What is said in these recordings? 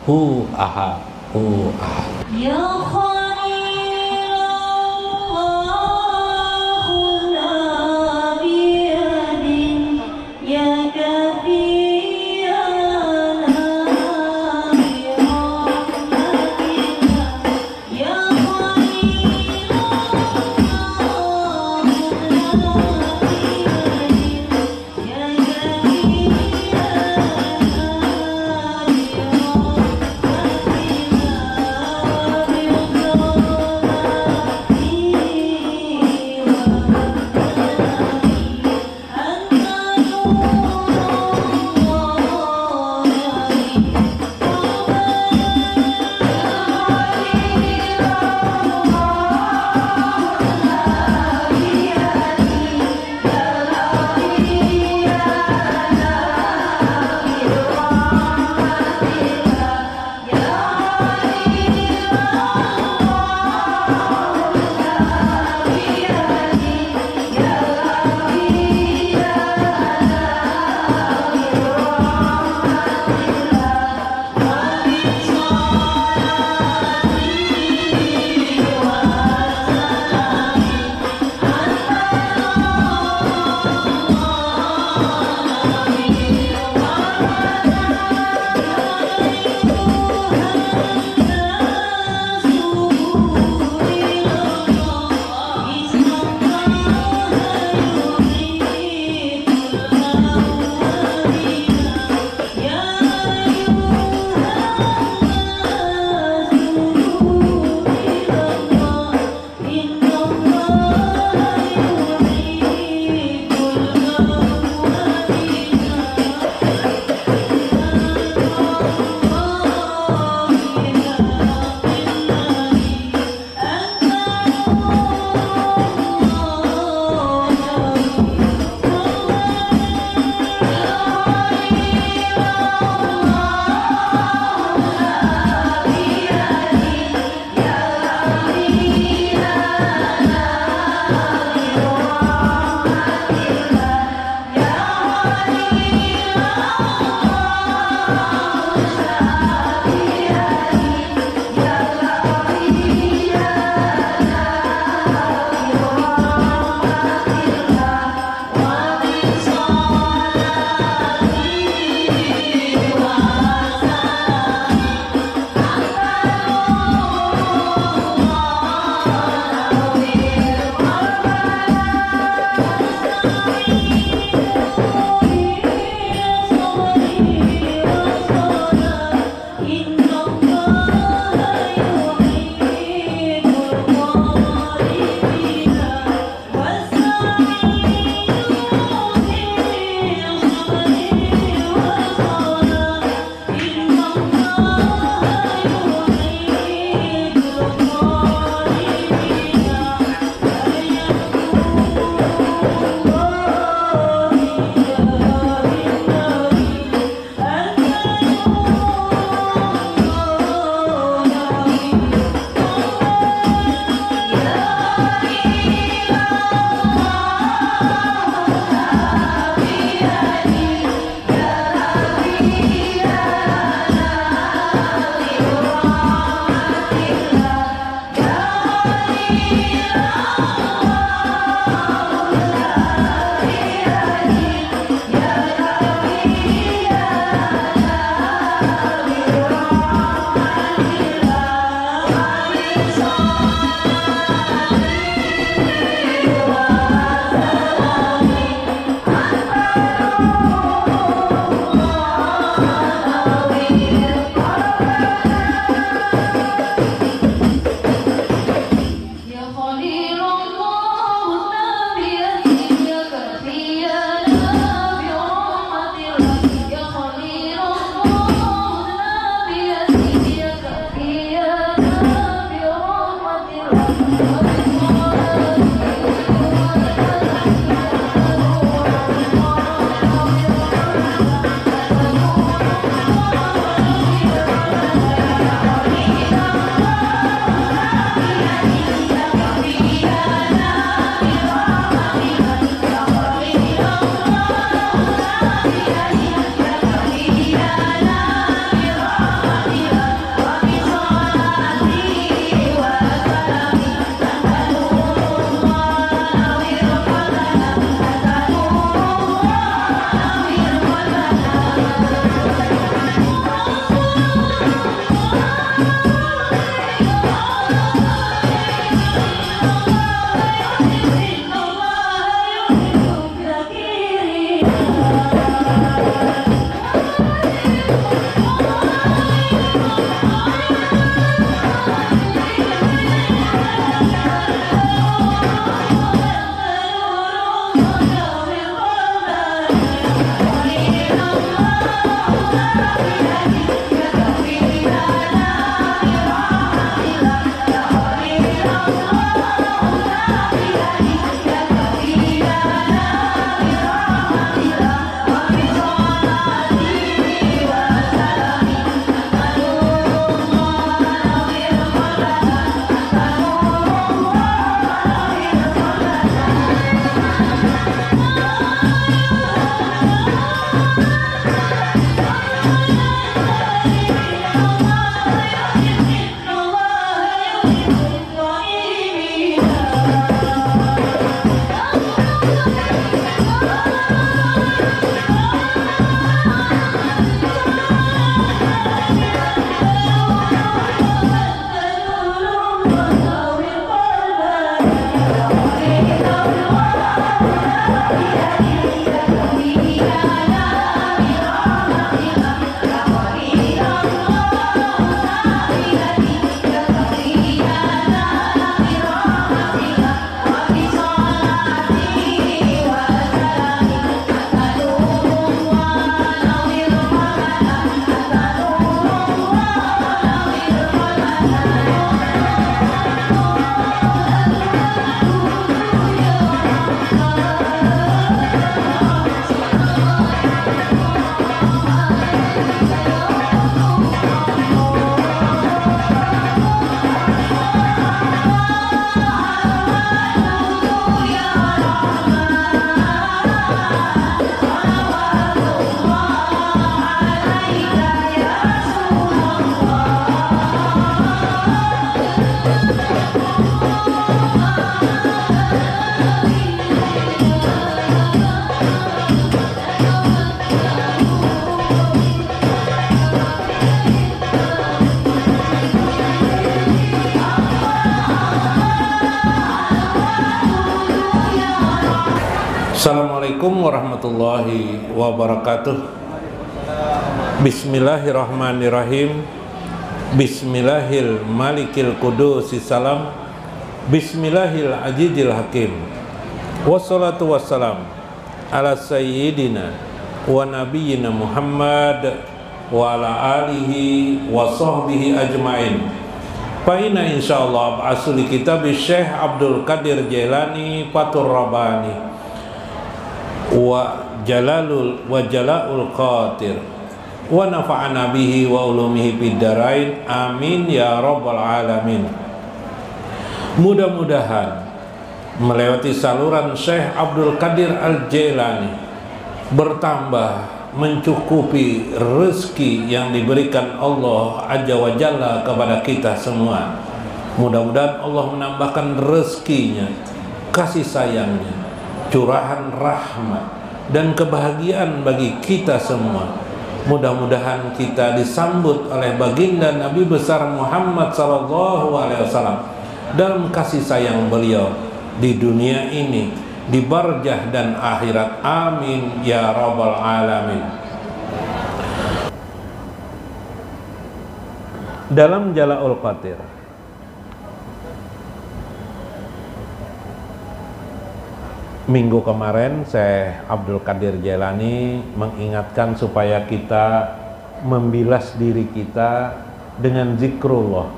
hu ahad, hu ahad. Ya Khalilallahul abidin, ya kafiyana bi rahmatillah, ya Khalilallahul abidin, ya kafiyana bi rahmatillah. Assalamualaikum warahmatullahi wabarakatuh. Bismillahirrahmanirrahim. Bismillahil malikil qudusis salam. Bismillahil ajidil hakim. Wassalatu wassalam ala sayyidina wa nabiyyina Muhammad wa ala alihi wa sahbihi ajma'in. Fa inna insyaallah asli kitab Syekh Abdul Qadir Jailani Fathur Rabbani wa Jala'ul Qadir wa nafa'ana bihi wa ulumihi fid dharain amin ya rabbal alamin. Mudah-mudahan melewati saluran Syekh Abdul Qadir Al-Jailani bertambah mencukupi rezeki yang diberikan Allah Azza wa Jalla kepada kita semua. Mudah-mudahan Allah menambahkan rezekinya, kasih sayangnya, curahan rahmat dan kebahagiaan bagi kita semua. Mudah-mudahan kita disambut oleh baginda Nabi besar Muhammad sallallahu alaihi wasallam dalam kasih sayang beliau di dunia ini, di barzah dan akhirat. Amin ya rabbal alamin. Dalam Jala'ul Qadir minggu kemarin Syekh Abdul Qadir Jailani mengingatkan supaya kita membilas diri kita dengan zikrullah,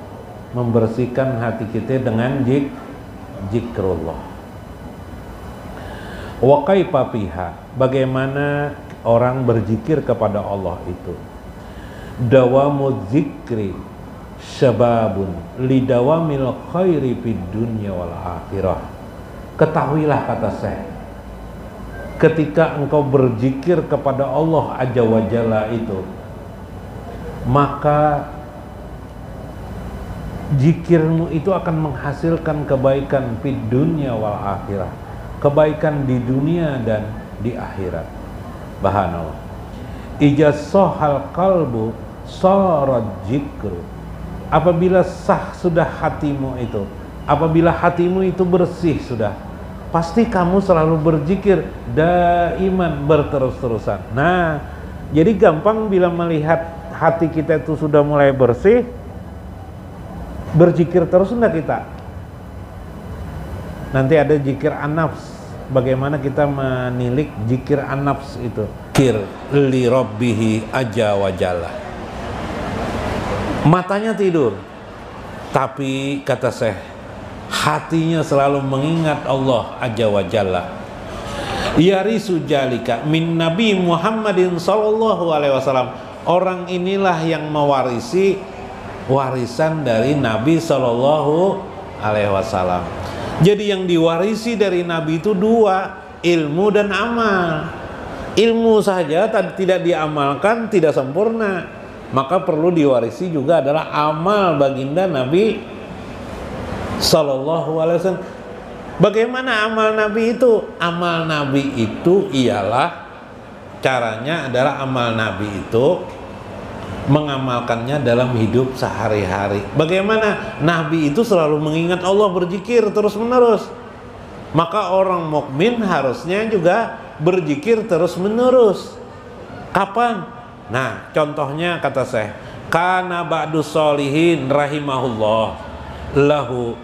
membersihkan hati kita dengan zikrullah. Wa kaifa fiha, bagaimana orang berzikir kepada Allah itu. Dawamu zikri syababun lidawamil khairi fid dunya wal akhirah. Ketahuilah, kata Syekh, ketika engkau berzikir kepada Allah Azza wa Jalla itu, maka zikirmu itu akan menghasilkan kebaikan fid dunya wal akhirah, kebaikan di dunia dan di akhirat. Subhanallah. Ija sohal kalbu sorot zikru. Apabila sah sudah hatimu itu, apabila hatimu itu bersih sudah, pasti kamu selalu berzikir daiman, berterus-terusan. Nah, jadi gampang bila melihat hati kita itu sudah mulai bersih, berzikir terus enggak kita? Nanti ada zikir an-nafs. Bagaimana kita menilik zikir an-nafs itu? Zikir li rabbihi azza wa jalla. Matanya tidur, tapi kata Syekh, hatinya selalu mengingat Allah azza wa jalla. Yarisu jalika min Nabi Muhammadin sallallahu alaihi wasallam. Orang inilah yang mewarisi warisan dari Nabi sallallahu alaihi wasallam. Jadi yang diwarisi dari Nabi itu dua, ilmu dan amal. Ilmu saja tidak diamalkan tidak sempurna, maka perlu diwarisi juga adalah amal baginda Nabi sallallahu alaihi wasallam. Bagaimana amal Nabi itu? Amal Nabi itu ialah, caranya adalah amal Nabi itu mengamalkannya dalam hidup sehari-hari. Bagaimana? Nabi itu selalu mengingat Allah, berzikir terus-menerus. Maka orang mukmin harusnya juga berzikir terus-menerus. Kapan? Nah, contohnya kata Syekh, kana ba'du sholihin rahimahullah lahu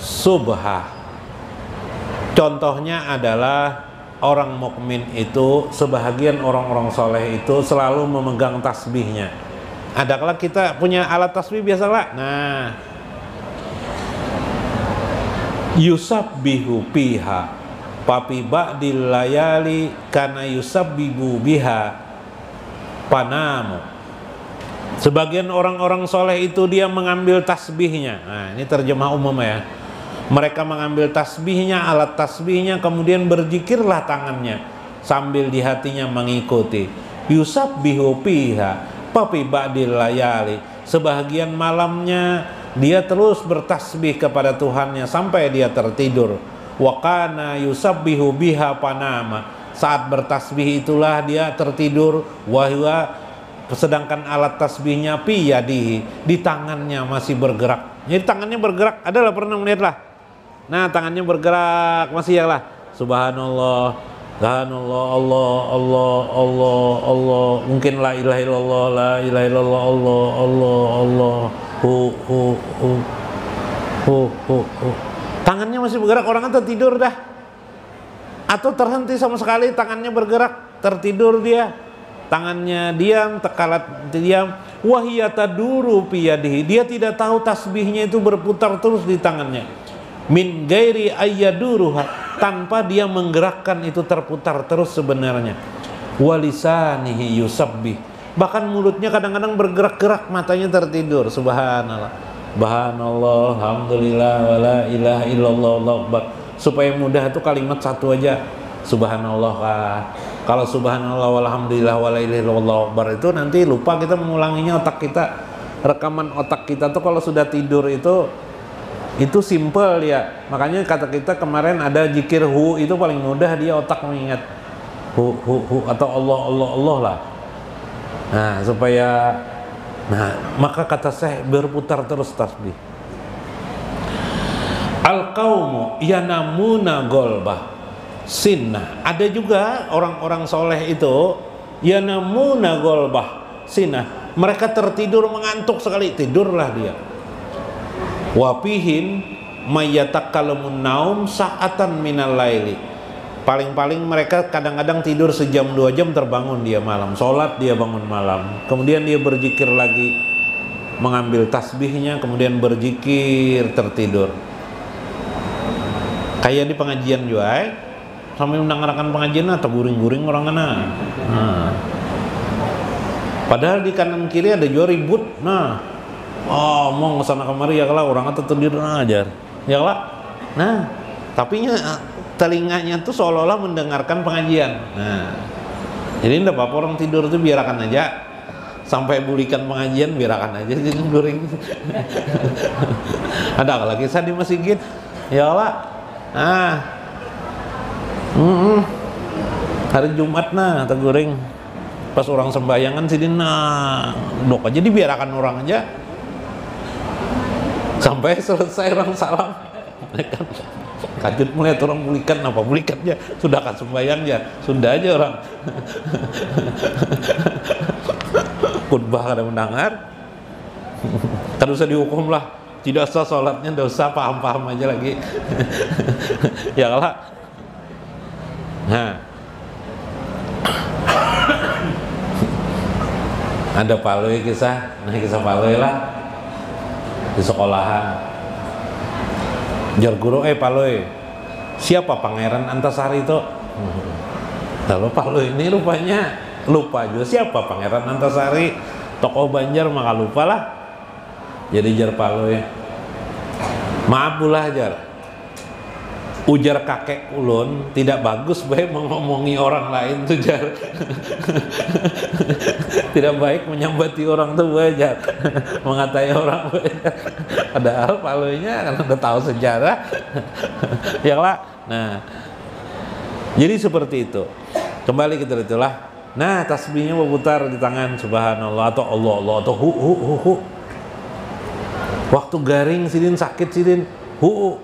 subha. Contohnya adalah orang mukmin itu, sebahagian orang-orang soleh itu selalu memegang tasbihnya. Ada kala kita punya alat tasbih biasalah. Nah, yusabbihu piha papi ba'dil layali kana yusabbibu biha panamu. Sebagian orang-orang soleh itu dia mengambil tasbihnya. Nah, ini terjemah umum ya. Mereka mengambil tasbihnya, alat tasbihnya, kemudian berzikirlah tangannya sambil di hatinya mengikuti. Yusabbihu piha papi ba'dil layali. Sebahagian malamnya dia terus bertasbih kepada Tuhannya sampai dia tertidur. Wa kana yusabbihu biha panama. Saat bertasbih itulah dia tertidur. Wahwa, sedangkan alat tasbihnya fi yadihi, di tangannya masih bergerak. Jadi tangannya bergerak, adalah pernah melihat lah. Nah, tangannya bergerak masih ya lah. Subhanallah, Subhanallah, Allah, Allah, Allah, Allah. Mungkin la ilaha illallah, la ilaha illallah, Allah, Allah, Allah. Hu. Tangannya masih bergerak, orang itu tidur dah. Atau terhenti sama sekali, tangannya bergerak, tertidur dia. Tangannya diam, tekalat diam. Wahiyata duru piyadihi. Dia tidak tahu tasbihnya itu berputar terus di tangannya. Min gairi ayyaduruha, tanpa dia menggerakkan itu terputar terus sebenarnya. Walisanihi yusabbih, bahkan mulutnya kadang-kadang bergerak-gerak, matanya tertidur. Subhanallah, subhanallah, alhamdulillah, wala ilaha illallah, Allahu akbar. Supaya mudah itu kalimat satu aja, subhanallah. Kalau subhanallah walhamdulillah wala ilaha illallah, Allahu akbar itu nanti lupa kita mengulanginya. Otak kita, rekaman otak kita tuh kalau sudah tidur itu simple ya. Makanya kata kita kemarin ada zikir hu, itu paling mudah dia otak mengingat hu atau Allah, Allah, Allah lah. Nah, supaya maka kata saya berputar terus tasbih. Al qaumu yanamuna golbah sinnah. Ada juga orang-orang soleh itu yanamuna golbah sinnah. Mereka tertidur mengantuk sekali, tidurlah dia. Wapihin mayyatakallamun naum sa'atan minal laili. Paling-paling mereka kadang-kadang tidur sejam 2 jam, terbangun dia malam, sholat dia bangun malam, kemudian dia berzikir lagi, mengambil tasbihnya, kemudian berzikir, tertidur. Kayak di pengajian juga, sambil mendengarkan pengajian atau guring-guring orang kana. Padahal di kanan kiri ada juga ribut. Mau kesana kemari ya kalau orang itu tidur aja ya kalau. Nah, tapi telinganya tuh seolah-olah mendengarkan pengajian. Jadi enggak apa-apa orang tidur itu, biarkan aja sampai bulikan pengajian, biarkan aja jadi guring. Ada lagi kisah di masjid ya kalau. Hari Jumat atau guring pas orang sembahyangan sini dok aja dibiarkan orang aja sampai selesai orang salam. Kajut melihat orang bulikan, apa bulikannya sudah kan sembahyangnya, sudah aja orang. Khutbah kada mendengar, kan usah dihukum lah, tidak sah sholatnya, tidak usah, paham-paham aja lagi. Ya kalah. Ada paloi kisah paloi lah di sekolahan. Jar guru paloi, siapa Pangeran Antasari itu? Lalu paloi ini rupanya lupa juga siapa Pangeran Antasari, tokoh Banjar, maka lupa lah. Jadi jar paloi, maaf pula jar, ujar kakek ulun tidak bagus baik mengomongi orang lain tuh jar. Tidak baik menyambati orang tuh wajar, mengatai orang wajar. Padahal paloinya kan udah tahu sejarah. Ya lah. Nah, jadi seperti itu. Kembali kita itulah. Nah, tasbihnya berputar di tangan, subhanallah atau Allah, Allah atau hu. Waktu garing sidin, sakit sidin, hu.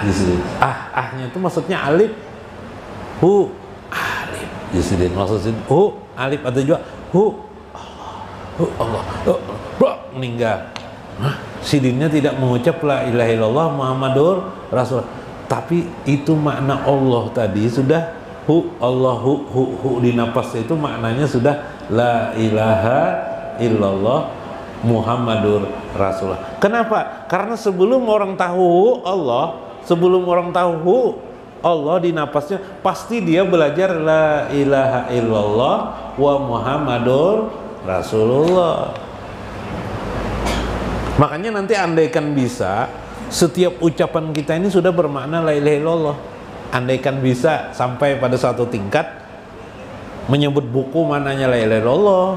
Di sini. Ahnya itu maksudnya alif. Alif. Di sini maksudnya alif atau juga Allah. Meninggal. Sidinnya tidak mengucap la ilaha illallah Muhammadur Rasul. Tapi itu makna Allah tadi sudah Allah di napas itu maknanya sudah la ilaha illallah Muhammadur Rasulullah. Kenapa? Karena sebelum orang tahu Allah di napasnya, pasti dia belajar la ilaha illallah wa Muhammadur Rasulullah. Makanya nanti andaikan bisa, setiap ucapan kita ini sudah bermakna la ilaha illallah. Andaikan bisa sampai pada suatu tingkat menyebut buku maknanya la ilaha illallah,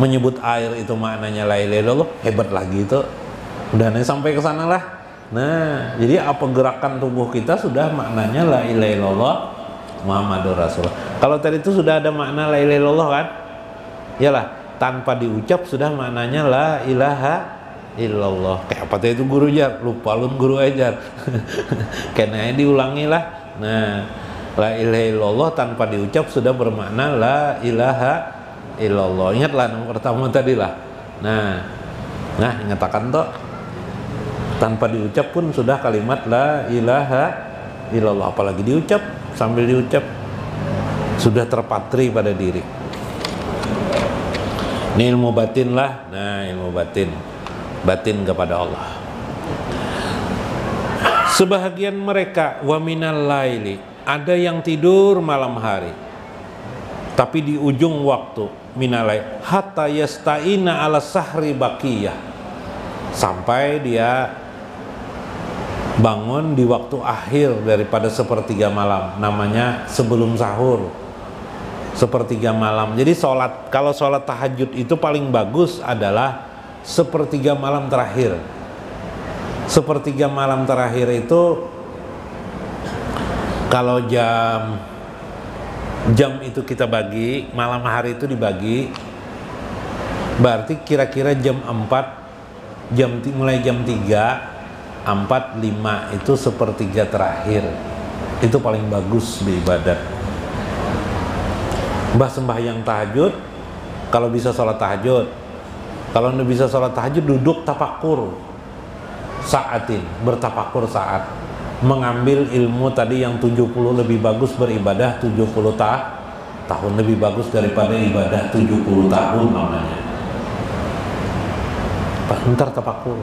menyebut air itu maknanya la ilaha illallah, hebat lagi itu. Udah sampai ke sana lah. Nah, jadi apa gerakan tubuh kita sudah maknanya la ilaha illallah Muhammadur Rasulullah. Kalau tadi itu sudah ada makna la ilaha illallah kan? Iyalah, tanpa diucap sudah maknanya la ilaha illallah. Kayak apa itu guru jar? Lupa lun guru ajar. Kena diulangi lah. Nah, la ilaha illallah tanpa diucap sudah bermakna la ilaha illallah. Ingatlah yang pertama tadi lah. Nah ingatakan toh. Tanpa diucap pun sudah kalimat la ilaha illallah. Apalagi diucap, sambil diucap sudah terpatri pada diri. Ini ilmu batin lah. Nah, ilmu batin kepada Allah. Sebahagian mereka wa minal laili, ada yang tidur malam hari tapi di ujung waktu minalai hatta yasta'ina ala sahri baqiyah, sampai dia bangun di waktu akhir daripada sepertiga malam, namanya sebelum sahur, sepertiga malam. Jadi kalau sholat tahajud itu paling bagus adalah sepertiga malam terakhir. Sepertiga malam terakhir itu kalau jam itu kita bagi, malam hari itu dibagi, berarti kira-kira jam 4, mulai jam 3, 4, 5 itu sepertiga terakhir. Itu paling bagus beribadat. Sembahyang tahajud, kalau bisa sholat tahajud. Kalau nggak bisa sholat tahajud, duduk tafakur saatin, bertafakur saat, mengambil ilmu tadi yang 70 lebih bagus beribadah 70 tahun, lebih bagus daripada ibadah 70 tahun namanya. Ntar tafakur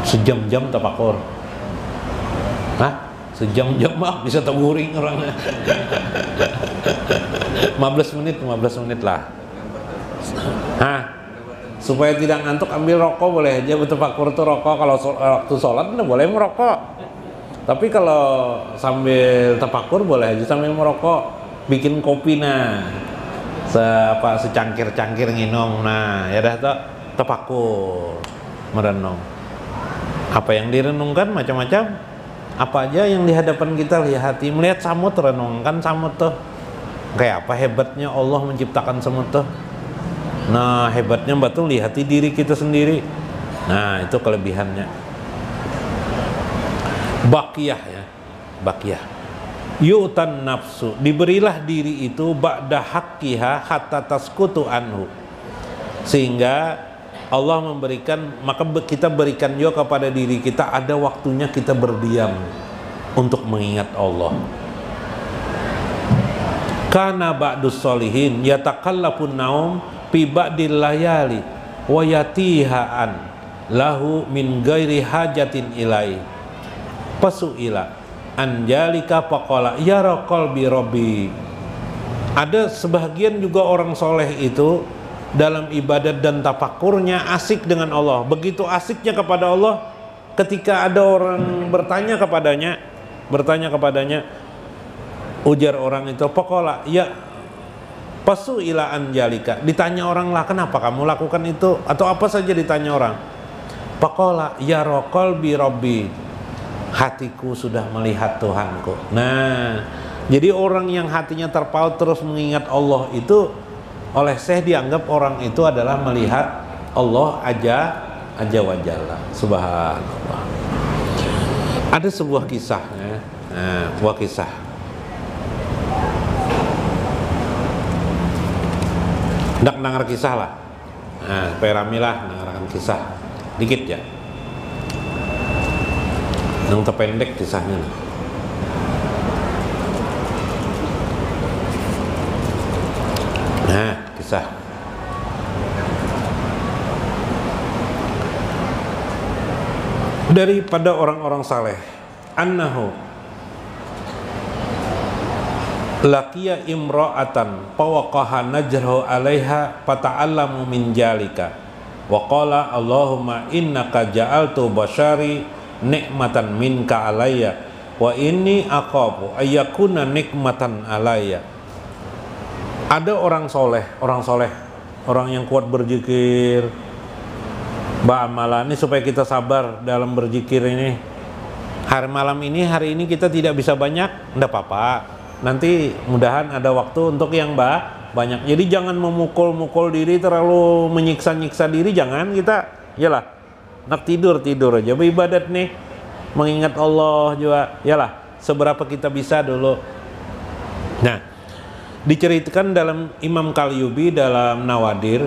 sejam-jam tafakur. Sejam-jam mah bisa taburing orangnya. 15 menit lah. Supaya tidak ngantuk ambil rokok boleh aja. Bertafakur tuh rokok. Kalau waktu sholat boleh merokok. Tapi kalau sambil tafakur boleh aja sambil merokok. Bikin kopi secangkir-cangkir nginum. Ya dah tuh tafakur, merenung. Apa yang direnungkan macam-macam. Apa aja yang di hadapan kita lihati. Melihat samut, renungkan samut tuh. Kayak apa hebatnya Allah menciptakan semut tuh. Nah, hebatnya betul lihati diri kita sendiri. Nah, itu kelebihannya. Baqiyah ya. Baqiyah. Yu'tan nafsu, diberilah diri itu ba'da haqqiha hatta taskutu anhu. Sehingga Allah memberikan, maka kita berikan juga kepada diri kita ada waktunya kita berdiam untuk mengingat Allah. Kana ba'dus solihin yatakallafun naum fi ba'dil layali wa yatihaan lahu min ghairi hajatin ilai pasuila anjalika faqala ya qalbi rabbi. Ada sebahagian juga orang soleh itu dalam ibadat dan tafakurnya asik dengan Allah. Begitu asiknya kepada Allah, ketika ada orang bertanya kepadanya, ujar orang itu faqala ya pasu ila anjalika, ditanya orang lah, kenapa kamu lakukan itu, atau apa saja ditanya orang. Faqala ya qalbi rabbi, hatiku sudah melihat Tuhanku. Nah, jadi orang yang hatinya terpaut terus mengingat Allah itu oleh Syekh dianggap orang itu adalah melihat Allah aja wa jalla. Subhanallah. Ada sebuah kisah ya. Sebuah kisah. Ndak dengar kisah lah. Supaya rame lah dengarkan kisah. Dikit ya. Yang terpendek kisahnya. Kisah. Daripada orang-orang saleh, annahu laqiya imra'atan fawaqaha najrahu 'alaiha fata'allamu min jalika wa qala Allahumma innaka ja'altu bashari nikmatan minka alayya wa inni aqabu ayyakuna nikmatan alayya. Ada orang soleh, orang yang kuat berzikir, ba'amalan. Ini supaya kita sabar dalam berzikir ini. Hari ini kita tidak bisa banyak, enggak apa-apa. Nanti mudahan ada waktu untuk yang banyak. Jadi jangan memukul-mukul diri, terlalu menyiksa-nyiksa diri, jangan kita. Iyalah, nak tidur aja beribadat nih, mengingat Allah juga. Yalah, seberapa kita bisa dulu. Nah, diceritakan dalam Imam Qalyubi dalam Nawadir,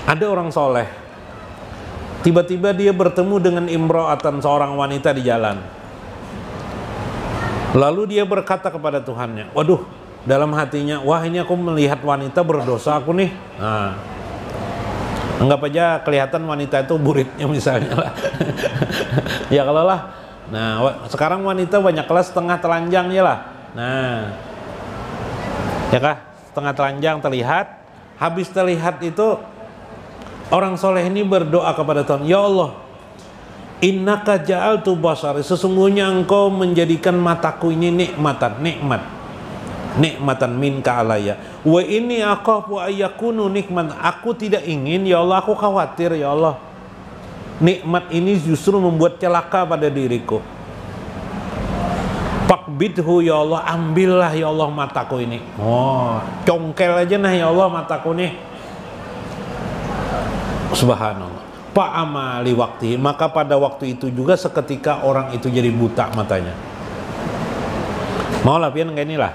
ada orang soleh, tiba-tiba dia bertemu dengan imro'atan, seorang wanita di jalan. Lalu dia berkata kepada Tuhannya, waduh, dalam hatinya, wah ini aku melihat wanita berdosa aku nih. Nah, anggap aja kelihatan wanita itu buritnya misalnya lah. Ya kalau lah. Nah, sekarang wanita banyak kelas setengah telanjang ya lah. Nah, ya kah, setengah telanjang terlihat. Habis terlihat itu, orang soleh ini berdoa kepada Tuhan, ya Allah, innaka ja'altu basari, sesungguhnya engkau menjadikan mataku ini nikmatan minka alayya, wa inni akhafu ayyakunu nikman, aku tidak ingin ya Allah, aku khawatir ya Allah, nikmat ini justru membuat celaka pada diriku. Fakbidhu ya Allah, ambillah ya Allah mataku ini. Oh, congkel aja nah ya Allah mataku nih. Subhanallah. Pak amali waktu, maka pada waktu itu juga seketika orang itu jadi buta matanya. Mau lah pian kayak inilah.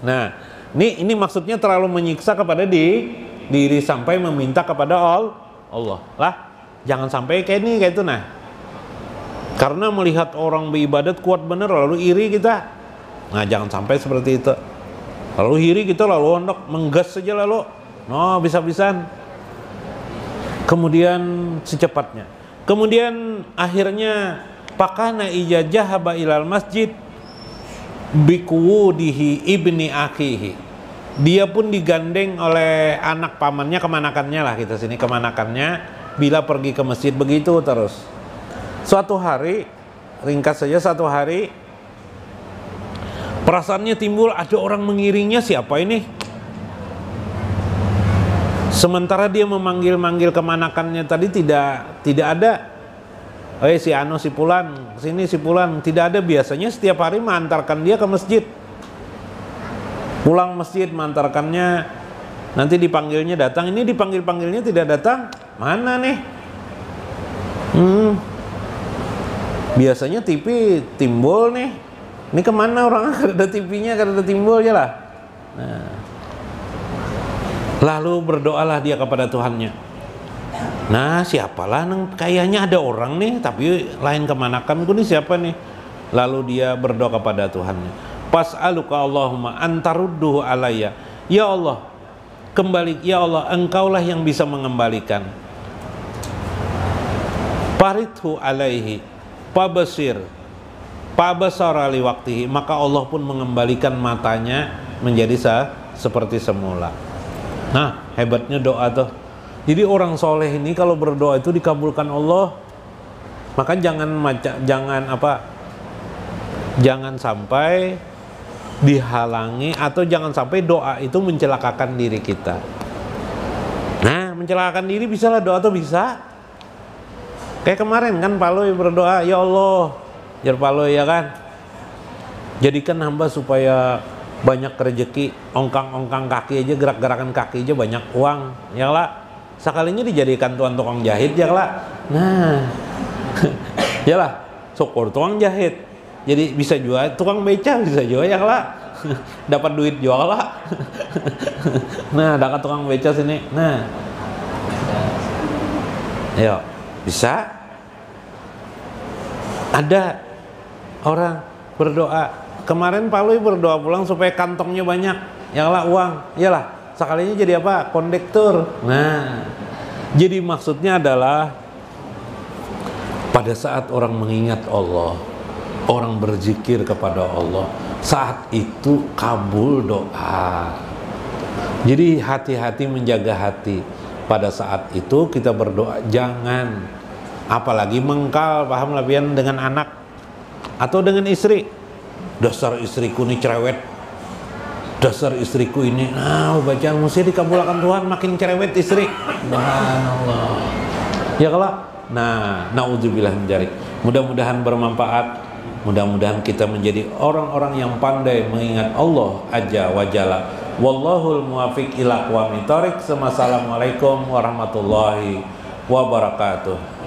Nah, ini maksudnya terlalu menyiksa kepada diri sampai meminta kepada Allah. Lah, jangan sampai kayak ini kayak itu nah. Karena melihat orang beribadat kuat bener lalu iri kita. Nah, jangan sampai seperti itu. Lalu iri kita lalu hendak menggas saja lalu. No, bisa-bisaan. Kemudian secepatnya. Kemudian akhirnya pakana ijajah haba ilal masjid bikuwudihi ibni akhihi. Dia pun digandeng oleh anak pamannya, kemanakannya lah kita sini, kemanakannya bila pergi ke masjid begitu terus. Suatu hari, ringkas saja, satu hari perasaannya timbul ada orang mengiringnya, siapa ini? Sementara dia memanggil-manggil kemanakannya tadi tidak ada. Si Ano, si Pulan, sini si Pulan, tidak ada. Biasanya setiap hari mengantarkan dia ke masjid. Pulang masjid mengantarkannya, nanti dipanggilnya datang. Ini dipanggil-panggilnya tidak datang. Mana nih? Biasanya TV timbul nih. Ini kemana orang? Ada TV-nya, ada timbul aja lah. Nah, lalu berdoalah dia kepada Tuhannya. Nah, siapalah kayaknya ada orang nih, tapi lain kemanakanku nih, siapa nih? Lalu dia berdoa kepada Tuhannya. Pas'aluka Allahumma antarudduhu alayya. Ya Allah, kembali, ya Allah, engkaulah yang bisa mengembalikan. Parithu alaihi pabasir pabasara li waktihi, maka Allah pun mengembalikan matanya menjadi seperti semula. Nah, hebatnya doa tuh. Jadi orang soleh ini kalau berdoa itu dikabulkan Allah. Maka jangan sampai dihalangi atau jangan sampai doa itu mencelakakan diri kita. Nah, mencelakakan diri bisa lah doa tuh bisa. Kayak kemarin kan Paloy berdoa, ya Allah, jar Paloy ya kan, jadikan hamba supaya banyak rezeki, ongkang-ongkang kaki aja, gerak-gerakan kaki aja banyak uang, ya lah. Sekalinya dijadikan tukang jahit, ya lah. Nah, ya lah, syukur tukang jahit. Jadi bisa jual, tukang beca bisa jual, ya lah. Dapat duit jual lah. Nah, dapat tukang beca sini. Nah, ayo, bisa. Ada orang berdoa. Kemarin Pak Lui berdoa pulang supaya kantongnya banyak, yalah uang, yalah. Sekalinya jadi apa? Kondektur. Nah, jadi maksudnya adalah pada saat orang mengingat Allah, orang berzikir kepada Allah, saat itu kabul doa. Jadi hati-hati menjaga hati. Pada saat itu kita berdoa, jangan apalagi mengkal, paham lah pian, dengan anak atau dengan istri. Dasar istriku ini cerewet, dasar istriku ini, bacaan mesti dikabulkan Tuhan, makin cerewet istri. Subhanallah. Ya kalau, naudzubillah min dzalik. Mudah-mudahan bermanfaat. Mudah-mudahan kita menjadi orang-orang yang pandai mengingat Allah Azza wa Jalla. Wallahul muwaffiq ila aqwamit thoriq. Assalamualaikum warahmatullahi wabarakatuh.